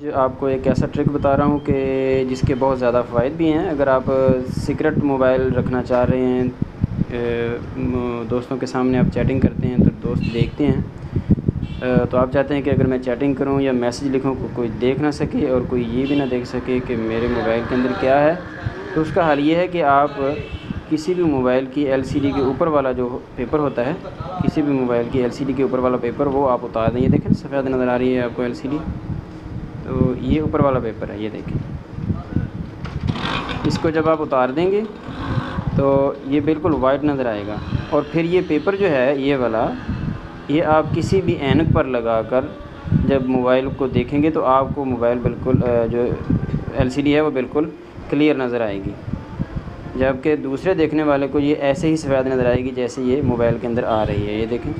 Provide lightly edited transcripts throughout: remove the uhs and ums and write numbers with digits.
आज आपको एक ऐसा ट्रिक बता रहा हूँ कि जिसके बहुत ज़्यादा फ़ायदे भी हैं। अगर आप सीक्रेट मोबाइल रखना चाह रहे हैं, दोस्तों के सामने आप चैटिंग करते हैं तो दोस्त देखते हैं, तो आप चाहते हैं कि अगर मैं चैटिंग करूँ या मैसेज लिखूँ कोई देख ना सके और कोई ये भी ना देख सके कि मेरे मोबाइल के अंदर क्या है। तो उसका हल ये है कि आप किसी भी मोबाइल की एलसीडी के ऊपर वाला जो पेपर होता है, किसी भी मोबाइल की एलसीडी के ऊपर वाला पेपर वो आप उतार दें। ये देखें सफ़ेद नज़र आ रही है आपको एलसीडी, तो ये ऊपर वाला पेपर है, ये देखें। इसको जब आप उतार देंगे तो ये बिल्कुल वाइट नज़र आएगा। और फिर ये पेपर जो है ये वाला, ये आप किसी भी ऐनक पर लगाकर जब मोबाइल को देखेंगे तो आपको मोबाइल बिल्कुल जो एलसीडी है वो बिल्कुल क्लियर नज़र आएगी, जबकि दूसरे देखने वाले को ये ऐसे ही सफ़ेद नज़र आएगी जैसे ये मोबाइल के अंदर आ रही है। ये देखें,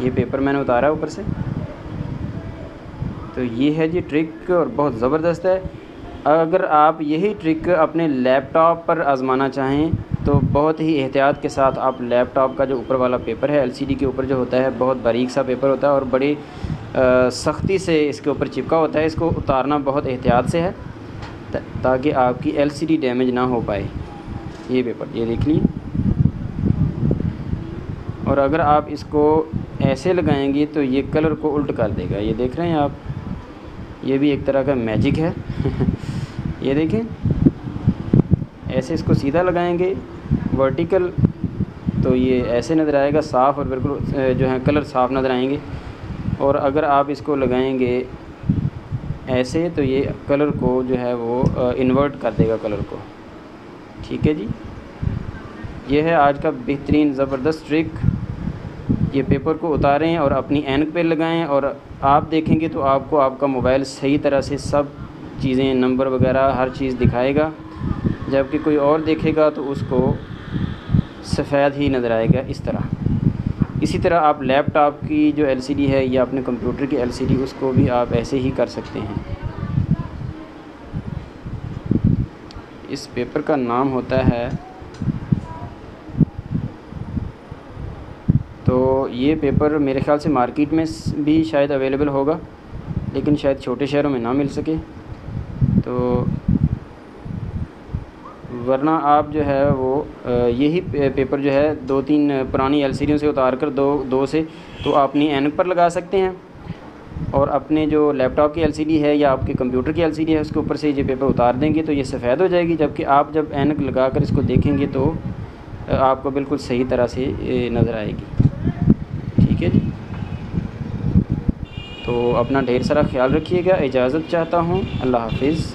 ये पेपर मैंने उतारा ऊपर से। तो ये है जी ट्रिक और बहुत ज़बरदस्त है। अगर आप यही ट्रिक अपने लैपटॉप पर आज़माना चाहें तो बहुत ही एहतियात के साथ आप लैपटॉप का जो ऊपर वाला पेपर है एलसीडी के ऊपर जो होता है, बहुत बारीक सा पेपर होता है और बड़ी सख्ती से इसके ऊपर चिपका होता है। इसको उतारना बहुत एहतियात से है ताकि आपकी एलसीडी डैमेज ना हो पाए। ये पेपर ये देख लीजिए। और अगर आप इसको ऐसे लगाएंगे तो ये कलर को उल्ट कर देगा। ये देख रहे हैं आप, ये भी एक तरह का मैजिक है। ये देखें, ऐसे इसको सीधा लगाएंगे वर्टिकल तो ये ऐसे नज़र आएगा साफ़ और बिल्कुल जो है कलर साफ़ नज़र आएंगे। और अगर आप इसको लगाएंगे ऐसे तो ये कलर को जो है वो इन्वर्ट कर देगा कलर को। ठीक है जी, ये है आज का बेहतरीन ज़बरदस्त ट्रिक। ये पेपर को उतारें और अपनी ऐनक पे लगाएं और आप देखेंगे तो आपको आपका मोबाइल सही तरह से सब चीज़ें, नंबर वगैरह हर चीज़ दिखाएगा, जबकि कोई और देखेगा तो उसको सफ़ेद ही नज़र आएगा इस तरह। इसी तरह आप लैपटॉप की जो एलसीडी है या अपने कंप्यूटर की एलसीडी, उसको भी आप ऐसे ही कर सकते हैं। इस पेपर का नाम होता है, तो ये पेपर मेरे ख़्याल से मार्केट में भी शायद अवेलेबल होगा, लेकिन शायद छोटे शहरों में ना मिल सके। तो वरना आप जो है वो यही पेपर जो है 2-3 पुरानी एलसीडियों से उतार कर दो से तो आप अपनी ऐनक पर लगा सकते हैं। और अपने जो लैपटॉप की एलसीडी है या आपके कंप्यूटर की एलसीडी है उसके ऊपर से ये पेपर उतार देंगे तो ये सफ़ेद हो जाएगी, जबकि आप जब ऐनक लगा कर इसको देखेंगे तो आपको बिल्कुल सही तरह से नज़र आएगी। ठीक है जी, तो अपना ढेर सारा ख्याल रखिएगा। इजाज़त चाहता हूँ, अल्लाह हाफिज़।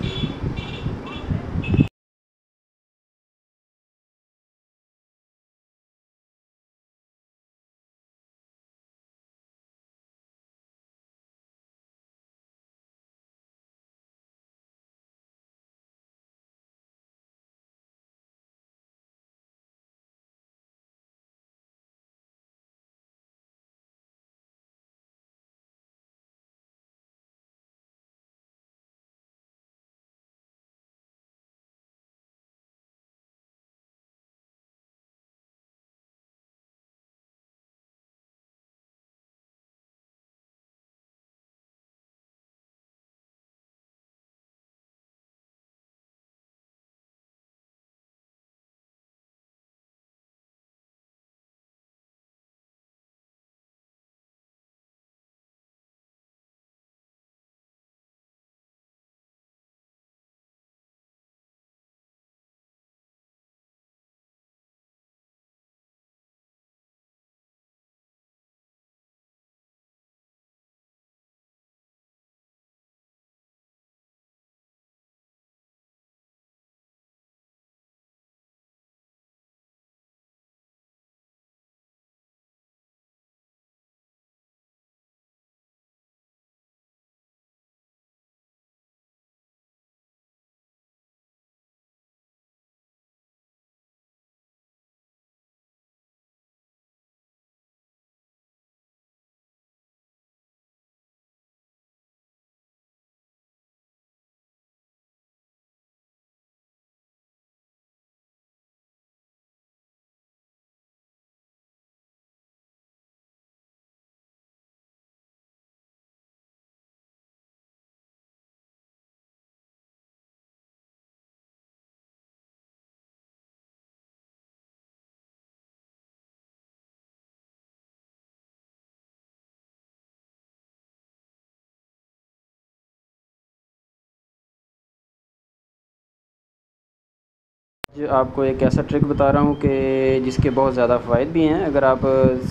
जो आपको एक ऐसा ट्रिक बता रहा हूँ कि जिसके बहुत ज़्यादा फ़ायदे भी हैं। अगर आप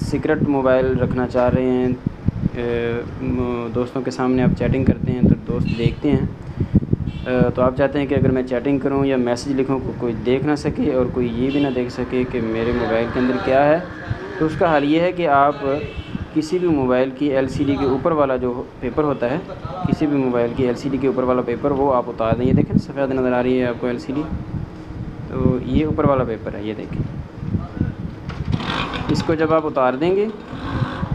सीक्रेट मोबाइल रखना चाह रहे हैं, दोस्तों के सामने आप चैटिंग करते हैं तो दोस्त देखते हैं, तो आप चाहते हैं कि अगर मैं चैटिंग करूं या मैसेज लिखूं कोई देख ना सके और कोई ये भी ना देख सके कि मेरे मोबाइल के अंदर क्या है। तो उसका हल ये है कि आप किसी भी मोबाइल की एलसीडी के ऊपर वाला जो पेपर होता है, किसी भी मोबाइल की एलसीडी के ऊपर वाला पेपर वो आप उतार दें। ये देखें सफ़ेद नज़र आ रही है आपको एलसीडी, तो ये ऊपर वाला पेपर है, ये देखें। इसको जब आप उतार देंगे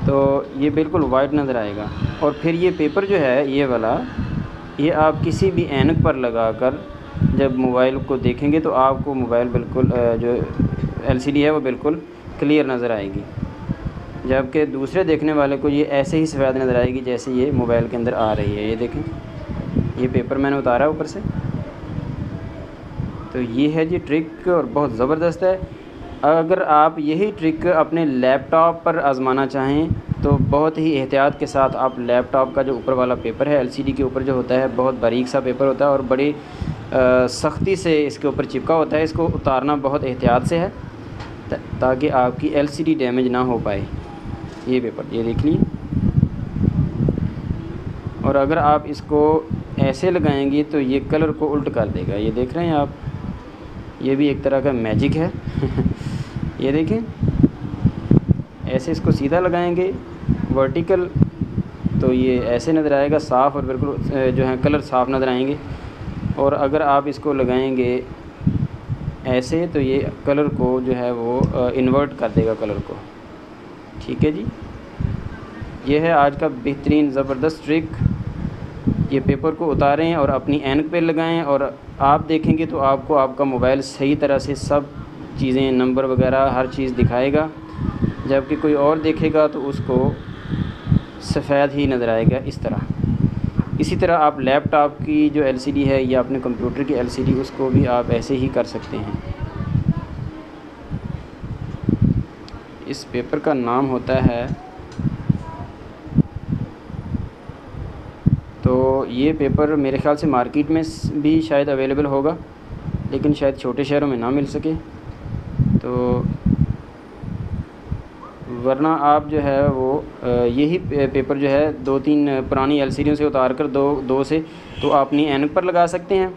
तो ये बिल्कुल वाइट नज़र आएगा। और फिर ये पेपर जो है ये वाला, ये आप किसी भी ऐनक पर लगाकर जब मोबाइल को देखेंगे तो आपको मोबाइल बिल्कुल जो एलसीडी है वो बिल्कुल क्लियर नज़र आएगी, जबकि दूसरे देखने वाले को ये ऐसे ही सफ़ेद नज़र आएगी जैसे ये मोबाइल के अंदर आ रही है। ये देखें, ये पेपर मैंने उतारा ऊपर से। तो ये है जी ट्रिक, और बहुत ज़बरदस्त है। अगर आप यही ट्रिक अपने लैपटॉप पर आज़माना चाहें तो बहुत ही एहतियात के साथ आप लैपटॉप का जो ऊपर वाला पेपर है एलसीडी के ऊपर जो होता है, बहुत बारीक सा पेपर होता है और बड़ी सख्ती से इसके ऊपर चिपका होता है। इसको उतारना बहुत एहतियात से है ताकि आपकी एलसीडी डैमेज ना हो पाए। ये पेपर ये देख लीजिए। और अगर आप इसको ऐसे लगाएंगे तो ये कलर को उल्ट कर देगा। ये देख रहे हैं आप, ये भी एक तरह का मैजिक है। ये देखें, ऐसे इसको सीधा लगाएंगे वर्टिकल तो ये ऐसे नज़र आएगा साफ़ और बिल्कुल जो है कलर साफ़ नज़र आएंगे। और अगर आप इसको लगाएंगे ऐसे तो ये कलर को जो है वो इन्वर्ट कर देगा कलर को। ठीक है जी, ये है आज का बेहतरीन ज़बरदस्त ट्रिक। ये पेपर को उतारें और अपनी ऐनक पे लगाएं और आप देखेंगे तो आपको आपका मोबाइल सही तरह से सब चीज़ें, नंबर वगैरह हर चीज़ दिखाएगा, जबकि कोई और देखेगा तो उसको सफ़ेद ही नज़र आएगा इस तरह। इसी तरह आप लैपटॉप की जो एलसीडी है या अपने कंप्यूटर की एलसीडी, उसको भी आप ऐसे ही कर सकते हैं। इस पेपर का नाम होता है, तो ये पेपर मेरे ख़्याल से मार्केट में भी शायद अवेलेबल होगा, लेकिन शायद छोटे शहरों में ना मिल सके। तो वरना आप जो है वो यही पेपर जो है 2-3 पुरानी एलसीडियों से उतार कर दो से तो आप अपनी ऐनक पर लगा सकते हैं,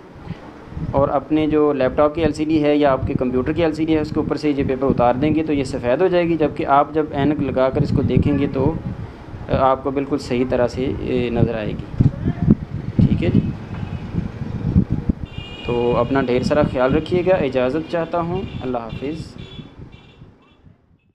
और अपने जो लैपटॉप की एलसीडी है या आपके कंप्यूटर की एलसीडी है उसके ऊपर से ये पेपर उतार देंगे तो ये सफ़ेद हो जाएगी, जबकि आप जब ऐनक लगा कर इसको देखेंगे तो आपको बिल्कुल सही तरह से नज़र आएगी। ठीक है जी, तो अपना ढेर सारा ख्याल रखिएगा। इजाज़त चाहता हूँ, अल्लाह हाफिज़।